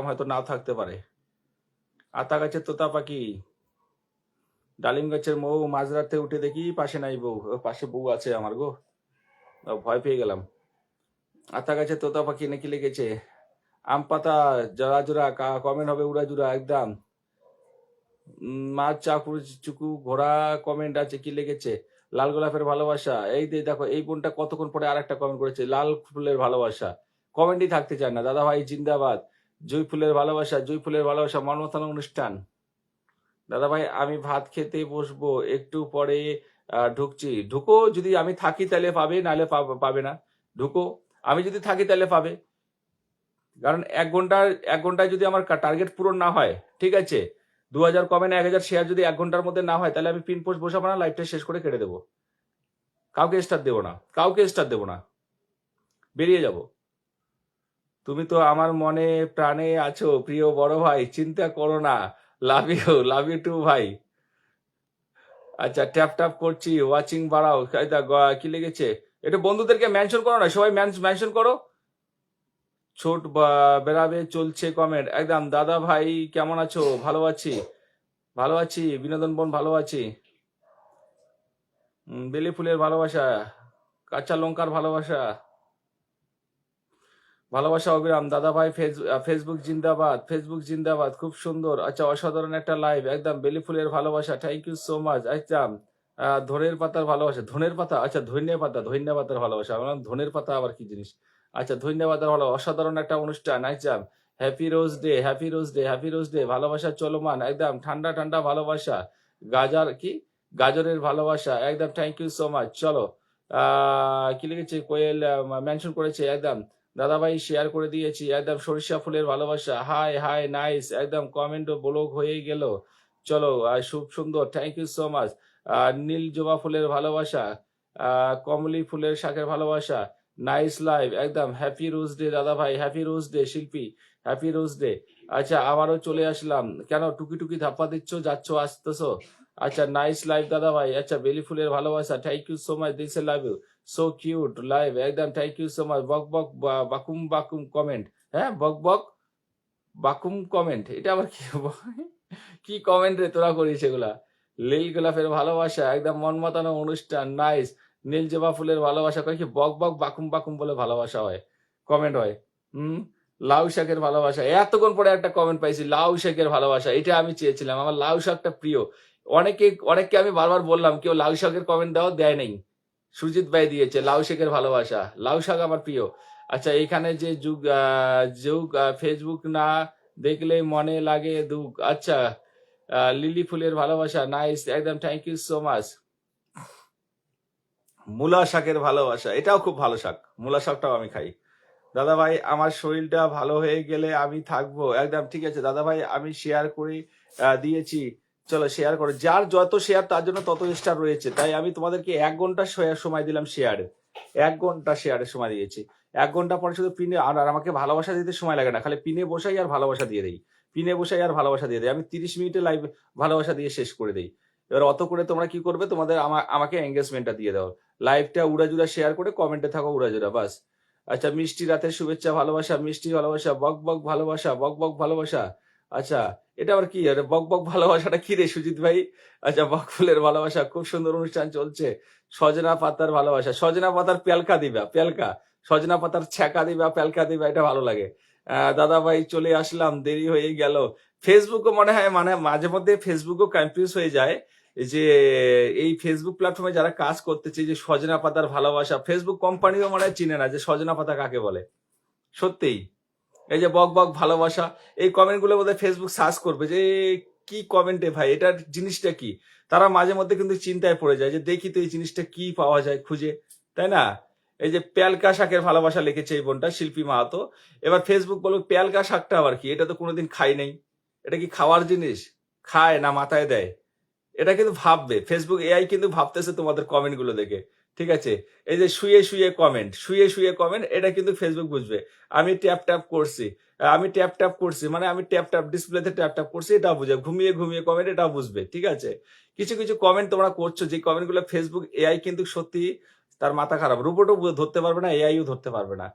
হয়তো নাও থাকতে পারে। আতা গাছের তোতা পাখি, ডালিম গাছের মৌ, মাঝরাতে উঠে দেখি পাশে নাই বউ। পাশে বউ আছে আমার গো, ভয় পেয়ে গেলাম। আতা গাছের তোতা পাখি নাকি লিখেছে। আম পাতা জরা জরা, কমেন্ট হবে উড়াজুড়া একদম। মাছ চাকুর চুকু ঘোড়া কমেন্ট আছে, কি লিখেছে। লাল গোলাপের ভালোবাসা, এই দেখো এই বোনটা কতক্ষণ পরে আর একটা কমেন্ট করেছে, লাল ফুলের ভালোবাসা। কমেন্টই থাকতে চায় না। দাদা ভাই জিন্দাবাদ। জুই ফুলের ভালোবাসা, জুই ফুলের ভালোবাসা মর্মস্থান অনুষ্ঠান। দাদা ভাই আমি ভাত খেতে বসবো, একটু পরে ঢুকছি। ঢুকো, যদি আমি থাকি তাহলে পাবে, নাহলে পাবে না। ঢুকো, আমি যদি থাকি তাহলে পাবে। কারণ 1 ঘন্টায় যদি আমার টার্গেট পূরণ না হয়, ঠিক আছে, 2000 কমেন্ট 1000 শেয়ার যদি 1 ঘন্টার মধ্যে না হয়, তাহলে আমি পিন পোস্ট বসাবো না, লাইভটা শেষ করে কেটে দেবো। কাউকে স্টার দেবো না, কাউকে স্টার দেবো না, বেরিয়ে যাব। তুমি তো আমার মনে প্রাণে আছো প্রিয় বড় ভাই, চিন্তা করো না। লাভ ইউ টু ভাই। আচ্ছা, ট্যাপ ট্যাপ করছি, ওয়াচিং বাড়াও। কি লেগেছে, এটা বন্ধুদেরকে মেনশন করো না, সবাই মেনশন করো। ছোট বেড়াবে চলছে কমেন্ট একদম। দাদা ভাই কেমন আছো? ভালো আছি, ভালো আছি। বিনোদন বোন ভালো আছি। বেলি ফুলের ভালোবাসা, কাঁচা লঙ্কার ভালোবাসা, ভালোবাসা অবিরাম। দাদা ভাই ফেসবুক জিন্দাবাদ, ফেসবুক জিন্দাবাদ, খুব সুন্দর। আচ্ছা, অসাধারণ একটা লাইভ একদম। বেলি ফুলের ভালোবাসা, থ্যাংক ইউ সো মাচ। একদম ধনের পাতার ভালোবাসা, ধনের পাতা, আচ্ছা ধন্যা পাতার ভালোবাসা। আমার ধনের পাতা আবার কি জিনিস? আচ্ছা, ধন্যা পাতার ভালো, অসাধারণ একটা অনুষ্ঠান একদম। Happy rose day, happy rose day, happy rose day. ভালোবাসা চলমান একদম, ঠান্ডা ঠান্ডা ভালোবাসা। গাজরের ভালোবাসা একদম, থ্যাংক ইউ সো মাচ। চলো, কি লিখেছে কোয়েল, মেনশন করেছে একদম। দাদা ভাই শেয়ার করে দিয়েছি একদম। সরিষা ফুলের ভালোবাসা, হাই হাই নাইস একদম। কমেন্ট ও ব্লগ হয়ে গেল। চলো, খুব সুন্দর, থ্যাংক ইউ সো মাচ। নীল জবা ফুলের ভালোবাসা, কমলি ফুলের শাকের ভালোবাসা, নাইস লাইভ একদম। হ্যাপি রোজ ডে দাদা ভাই, হ্যাপি রোজ ডে শিল্পী, হ্যাপি রোজ ডে। আচ্ছা, আবারও চলে আসলাম। কেন টুকি টুকি ধাপ্পা দিচ্ছ, যাচ্ছ আসতেছো? আচ্ছা, নাইস লাইভ দাদা ভাই। আচ্ছা, বেলি ফুলের ভালোবাসা, thank you so much. This live you so cute live একদম, থ্যাংক ইউ সো মাচ। বক বক বাকুম বাকুম কমেন্ট, হ্যাঁ বক বক বাকুম কমেন্ট, এটা আবার কি কি কমেন্ট রে তোরা করিস এগুলা? লীল গোলাপের ভালোবাসা একদম, মন মাতানো অনুষ্ঠান, নাইস। নীল জবা ফুলের ভালোবাসা, কয় কি বক বক বাকুম বাকুম বলে ভালোবাসা হয়, কমেন্ট হয়। লাউ শাকের ভালোবাসা, এতক্ষণ পরে একটা কমেন্ট পাইছি, লাউ শাকের ভালোবাসা, এটা আমি চেয়েছিলাম। আমার লাউ শাকটা প্রিয়। অনেককে আমি বারবার বললাম, কেউ লাউ শাকের কমেন্ট দেয় নাই। সুজিত ভাই দিয়েছে লাউ শাকের ভালোবাসা, লাউ শাক আমার প্রিয়। আচ্ছা, এখানে যে যুগ ফেসবুক না দেখলে মনে লাগে দুঃখ। আচ্ছা, লিলি ফুলের ভালোবাসা, নাইস একদম, থ্যাংক ইউ সো মাচ। মূলা শাকের ভালোবাসা, এটাও খুব ভালো শাক, মূলা শাকটাও আমি খাই। দাদা ভাই আমার শরীরটা ভালো হয়ে গেলে আমি থাকবো একদম, ঠিক আছে দাদা ভাই, আমি শেয়ার করে দিয়েছি। চলো শেয়ার করো, যার যত শেয়ার তার জন্য তত স্টার রয়েছে। তাই আমি তোমাদেরকে 1 ঘন্টা সময় দিলাম শেয়ারে, 1 ঘন্টা শেয়ারের সময় দিয়েছি। 1 ঘন্টা পরে শুধু পিনে, আর আমাকে ভালোবাসা দিতে সময় লাগে না, খালি পিনে বসাই আর ভালোবাসা দিয়ে দেই, পিনে বসাই আর ভালোবাসা দিয়ে দেই। আমি 30 মিনিটে লাইভ ভালোবাসা দিয়ে শেষ করে দেই। এবার অত করে তোমরা কি করবে, তোমাদের আমাকে এঙ্গেজমেন্টটা দিয়ে দাও। লাইভটা উড়াজুড়া শেয়ার করে কমেন্টে থাকো উড়াজুড়া, বাস। আচ্ছা, মিষ্টি রাতের শুভেচ্ছা ভালোবাসা, মিষ্টি ভালোবাসা, বক বক ভালোবাসা, বক বক ভালোবাসা। আচ্ছা, এটা আবার কি, আরে বক বক ভালোবাসাটা কি রে সুজিত ভাই? আচ্ছা, বক ফুলের ভালোবাসা, খুব সুন্দর অনুষ্ঠান চলছে। সজনা পাতার ভালোবাসা, সজনা পাতার পেলকা দিবা, পেলকা, সজনা পাতার ছ্যাঁকা দিবা, পেলকা দিবা, এটা ভালো লাগে। দাদা ভাই চলে আসলাম, দেরি হয়ে গেল। ফেসবুকও মনে হয়, মানে মাঝে মধ্যে ফেসবুকও কনফিউজ হয়ে যায় যে এই ফেসবুক প্ল্যাটফর্মে যারা কাজ করতেছে, যে সজনা পাতার ভালোবাসা, ফেসবুক কোম্পানিও মনে হয় চিনে না যে সজনা পাতা কাকে বলে। সত্যিই, এই যে বক বক ভালোবাসা, এই কমেন্ট গুলো বোধহয় ফেসবুক সার্চ করবে যে কি কমেন্টে ভাই, এটার জিনিসটা কি। তারা মাঝে মধ্যে কিন্তু চিন্তায় পড়ে যায় যে দেখি তো এই জিনিসটা কি পাওয়া যায় খুঁজে, তাই না? এই যে পেলকা শাকের ভালোবাসা লিখেছে এই বোনটা, শিল্পী মাহাতো। এবার ফেসবুক বলবে পেলকা শাকটা আবার কি, এটা তো কোনোদিন খাই নাই, এটা কি খাওয়ার জিনিস? খায় না মাথায় দেয়? এটা কিন্তু ভাববে, ফেসবুক এআই কিন্তু ভাবতেছে তোমাদের কমেন্ট গুলো দেখে, ঠিক আছে? এই যে শুয়ে শুয়ে কমেন্ট, এটা কিন্তু ফেসবুক বুঝবে। আমি ট্যাপ ট্যাপ করছি, মানে আমি ট্যাপ ট্যাপ ডিসপ্লেতে ট্যাপ ট্যাপ করছি, এটা বুঝে। ঘুমিয়ে ঘুমিয়ে কমেন্ট, এটা বুঝবে, ঠিক আছে? কিছু কিছু কমেন্ট তোমরা করছো, যে কমেন্ট গুলো ফেসবুক এআই কিন্তু সত্যি তার মাথা খারাপ, রোবটও ধরতে পারবে না, এআইও ধরতে পারবে না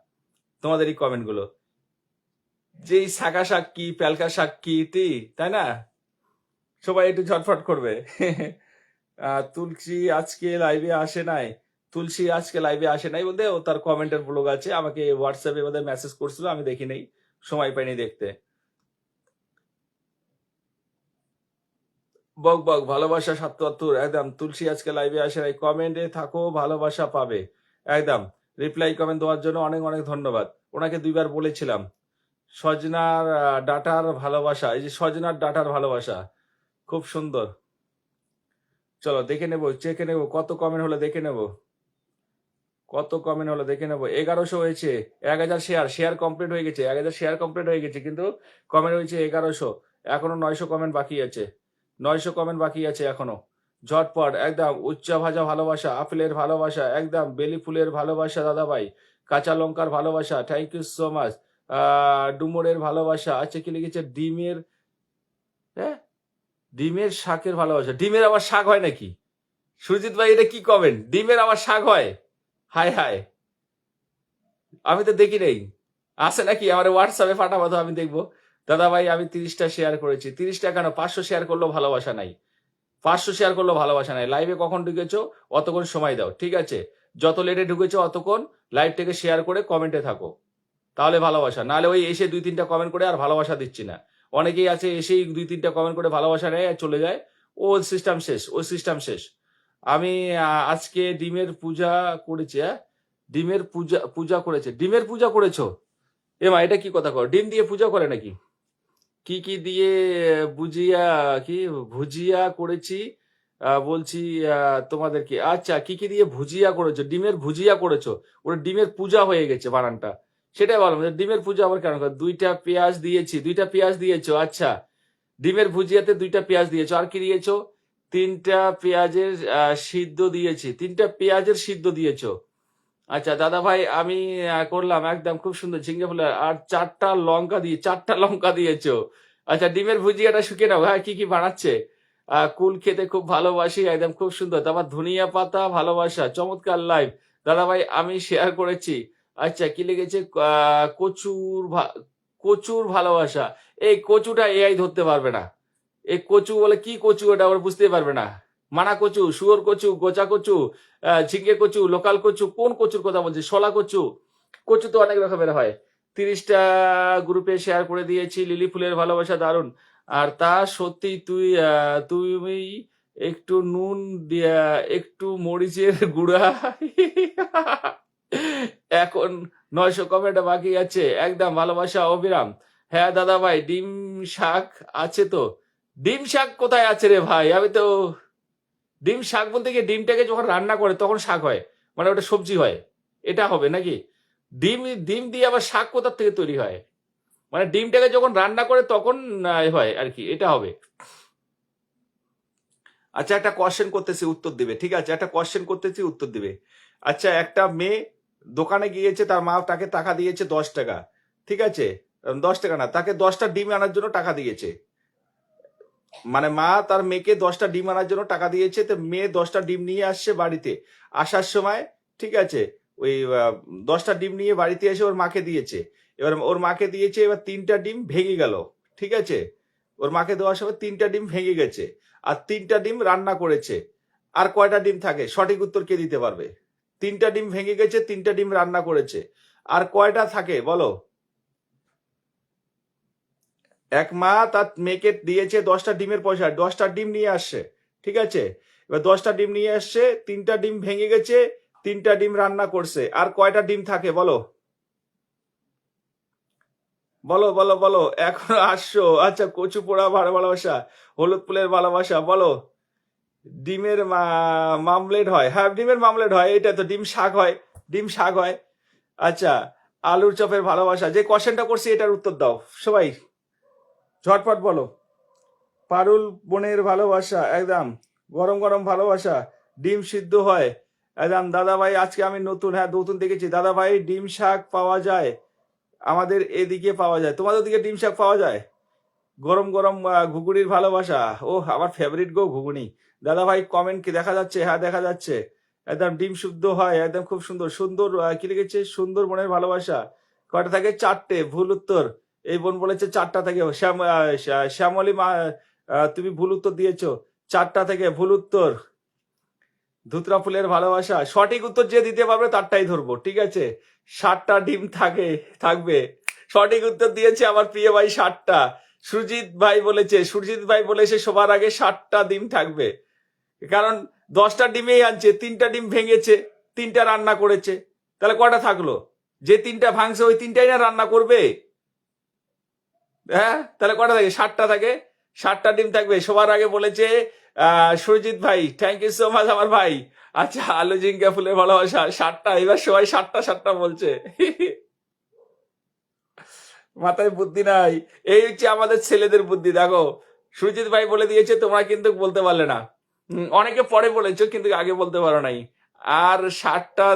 তোমাদের এই কমেন্ট গুলো। যে এই শাকা শাক কি প্যালকা শাক কি তাই না? সবাই একটু ঝটফট করবে। তুলসী আজকে লাইভে আসে নাই। তুলসী আজকে লাইভে আসে নাই বলতে ও তার কমেন্টের ব্লগ আছে, আমাকে হোয়াটসঅ্যাপে বোধহয় মেসেজ করছিল, আমি দেখি নাই, সময় পাইনি দেখতে। বক বক ভালোবাসা ৭৭ একদম। তুলসী আজকে লাইভে আসে নাই, কমেন্টে থাকো, ভালোবাসা পাবে একদম। রিপ্লাই কমেন্ট দেওয়ার জন্য অনেক অনেক ধন্যবাদ। ওনাকে ২ বার বলেছিলাম সজনার ডাটার ভালোবাসা, এই যে সজনার ডাটার ভালোবাসা খুব সুন্দর। চলো দেখে নেবো, চেকে নেবো কত কমেন্ট হলো, দেখে নেবো কত কমেন্ট হলো, দেখে নেবো। 1100 হয়েছে, 1000 শেয়ার কমপ্লিট হয়ে গেছে, 1000 শেয়ার কমপ্লিট হয়ে গেছে, কিন্তু কমেন্ট হয়েছে 1100। এখনো 900 কমেন্ট বাকি আছে, 900 কমেন্ট বাকি আছে এখনো। ঝটপট একদম। উচ্চা ভাজা ভালোবাসা, আপেলের ভালোবাসা একদম, বেলি ফুলের ভালোবাসা দাদা ভাই, কাঁচা লঙ্কার ভালোবাসা, থ্যাংক ইউ সো মাচ। ডুমুরের ভালোবাসা, আচ্ছা কি লিখেছে, ডিমের, হ্যাঁ ডিমের শাকের ভালোবাসা। ডিমের আবার শাক হয় নাকি? সুজিত ভাই এটা কি কমেন্ট, ডিমের আবার শাক হয়? হায় হায়, আমি তো দেখি নেই, আছে নাকি? আমার হোয়াটসঅ্যাপে পাঠাবো তো, আমি দেখবো। দাদা ভাই আমি 30টা শেয়ার করেছি। 30টা কেন, 500 শেয়ার করলেও ভালোবাসা নাই, 500 শেয়ার করলেও ভালোবাসা নাই। লাইভে কখন ঢুকেছো অতক্ষণ সময় দাও, ঠিক আছে? যত লেটে ঢুকেছো অতক্ষণ লাইভটাকে শেয়ার করে কমেন্টে থাকো, তাহলে ভালোবাসা। নাহলে ওই এসে 2-3টা কমেন্ট করে আর ভালোবাসা দিচ্ছি না। অনেকেই আছে এসেই 2-3টা কমেন্ট করে ভালোবাসা নেয় আর চলে যায়, ও সিস্টেম শেষ, ও সিস্টেম শেষ। আমি আজকে ডিমের পূজা করেছি। হ্যাঁ, ডিমের পূজা পূজা করেছে, ডিমের পূজা করেছো? এমা এটা কি কথা কর, ডিম দিয়ে পূজা করে নাকি? কি কি দিয়ে বুঝিয়া, কি ভুজিয়া করেছি বলছি তোমাদেরকে। আচ্ছা কি কি দিয়ে ভুজিয়া করেছো, ডিমের ভুজিয়া করেছো, ওটা ডিমের পূজা হয়ে গেছে বানানটা, সেটাই বললাম যে ডিমের পূজা আবার কেন করে? 2টা পেঁয়াজ দিয়েছি, 2টা পেঁয়াজ দিয়েছো, আচ্ছা। ডিমের ভুজিয়াতে 2টা পেঁয়াজ দিয়েছো, আর কি দিয়েছো? 3টা পেঁয়াজের সিদ্ধ দিয়েছি, 3টা পেঁয়াজের সিদ্ধ দিয়েছো। আচ্ছা দাদা ভাই আমি করলাম একদম খুব সুন্দর, ঝিঙ্গে ফুলের, আর 4টা লঙ্কা দিয়েছো। আচ্ছা ডিমের ভুজিয়াটা শুকিয়ে নাও। হ্যাঁ কি কি বানাচ্ছে? কুল খেতে খুব ভালোবাসি একদম, খুব সুন্দর। তারপর ধনিয়া পাতা ভালোবাসা, চমৎকার লাইভ। দাদা ভাই আমি শেয়ার করেছি। আচ্ছা কি লিখেছে, কচুর ভালোবাসা। এই কচুটা এআই ধরতে পারবে না, এই কচু বলে কি কচু, এটা ওরা বুঝতে পারবে না। মানা কচু, শুয়োর কচু, গোচা কচু, ঝিঙ্গে কচু, লোকাল কচু, কোন কচুর কথা বলছি? শলা কচু, কচু তো অনেক রকমের হয়। 30টা গ্রুপে শেয়ার করে দিয়েছি। লিলি ফুলের ভালোবাসা দারুণ। আর তা সত্যি তুমি একটু নুন দিয়া, একটু মরিচের গুঁড়া। এখন 900 কমেন্ট বাকি আছে একদম, ভালোবাসা অবিরাম। হ্যাঁ দাদা ভাই ডিম শাক আছে তো। ডিম শাক কোথায় আছে রে ভাই? আমি তো ডিম শাক বলতে গিয়ে ডিমটাকে যখন রান্না করে তখন শাক হয়, মানে ওটা সবজি হয়, এটা হবে নাকি? ডিম ডিম দিয়ে আবার শাক কোথার থেকে তৈরি হয়? মানে ডিমটাকে যখন রান্না করে তখন হয় আর কি, এটা হবে। আচ্ছা একটা কোশ্চেন করতেছি উত্তর দিবে, ঠিক আছে? একটা কোশ্চেন করতেছি উত্তর দিবে। আচ্ছা একটা মেয়ে দোকানে গিয়েছে, তার মা তাকে টাকা দিয়েছে 10 টাকা, ঠিক আছে? 10 টাকা না, তাকে 10টা ডিম আনার জন্য টাকা দিয়েছে। মানে মা তার মেয়েকে 10টা ডিম আনার জন্য টাকা দিয়েছে, তো মেয়ে 10টা ডিম নিয়ে আসছে বাড়িতে। আসার সময়, ঠিক আছে, ওই 10টা ডিম নিয়ে বাড়িতে এসে ওর মাকে দিয়েছে। এবার ওর মাকে দিয়েছে, এবার 3টা ডিম ভেঙে গেল, ঠিক আছে? ওর মাকে দেওয়ার সময় 3টা ডিম ভেঙে গেছে, আর 3টা ডিম রান্না করেছে। আর কয়টা ডিম থাকে? সঠিক উত্তর কে দিতে পারবে? 3টা ডিম ভেঙে গেছে, 3টা ডিম রান্না করেছে, আর কয়টা থাকে বলো? এক মা তার মেয়েকে দিয়েছে 10টা ডিমের পয়সা, 10টা ডিম নিয়ে আসছে, ঠিক আছে? এবার 10টা ডিম নিয়ে আসছে, 3টা ডিম ভেঙে গেছে, 3টা ডিম রান্না করছে, আর কয়টা ডিম থাকে বলো? বলো বলো বলো, এখনো আসছো? আচ্ছা কচু পোড়া ভালোবাসা, হলুদ ফুলের ভালোবাসা, বলো। ডিমের মামলেট হয়, হ্যাঁ ডিমের মামলেট হয়, এটা তো ডিম শাক হয়, ডিম শাক হয়। আচ্ছা আলুর চপের ভালোবাসা, যে কোশ্চেনটা করছি এটার উত্তর দাও সবাই, ঝটপট বলো। পারুল বোনের ভালোবাসা একদম, গরম গরম ভালোবাসা। ডিম সিদ্ধ হয় একদম। দাদা ভাই আজকে আমি নতুন, হ্যাঁ নতুন দেখেছি। দাদা ভাই ডিম শাক পাওয়া যায়? আমাদের এদিকে পাওয়া যায়, তোমাদের দিকে ডিম শাক পাওয়া যায়? গরম গরম ঘুগনির ভালোবাসা, ও আমার ফেভারিট গো ঘুগনি। দাদা ভাই কমেন্ট কি দেখা যাচ্ছে? হ্যাঁ দেখা যাচ্ছে। একদম ডিম শুদ্ধ হয় একদম, খুব সুন্দর সুন্দর। কি লিখেছে? সুন্দর বোনের ভালোবাসা। কয়টা থাকে? 4টে, ভুল উত্তর। এই বোন বলেছে 4টা থেকে। শ্যামলী মা, তুমি ভুল উত্তর দিয়েছো। 4টা থেকে ভুল উত্তর। ধুতরা ফুলের ভালোবাসা, সঠিক উত্তর যে দিতে পারবে তারটাই ধরবো, ঠিক আছে? 7টা ডিম থাকবে। সঠিক উত্তর দিয়েছে আমার প্রিয় ভাই 7টা। সুরজিৎ ভাই বলেছে সবার আগে 7টা ডিম থাকবে, কারণ 10টা ডিমেই আনছে, 3টা ডিম ভেঙেছে, 3টা রান্না করেছে, তাহলে কটা থাকলো? যে 3টা ভাঙছে ওই 3টাই না রান্না করবে। হ্যাঁ, তাহলে কটা থাকে? 7টা থাকে। 7টা ডিম থাকবে সবার আগে বলেছে সুরজিৎ ভাই। থ্যাংক ইউ সো মাচ আমার ভাই। আচ্ছা, আলু জিঙ্কা ফুলের ভালোবাসা 7টা। এবার সবাই 7টা বলছে। মাথায় বুদ্ধি নাই। এই হচ্ছে আমাদের ছেলেদের বুদ্ধি। দেখো, সুরজিৎ ভাই বলে দিয়েছে, তোমরা কিন্তু বলতে পারলে না। অনেকে পরে বলেছো কিন্তু আগে বলতে পারো নাই। আর 7টা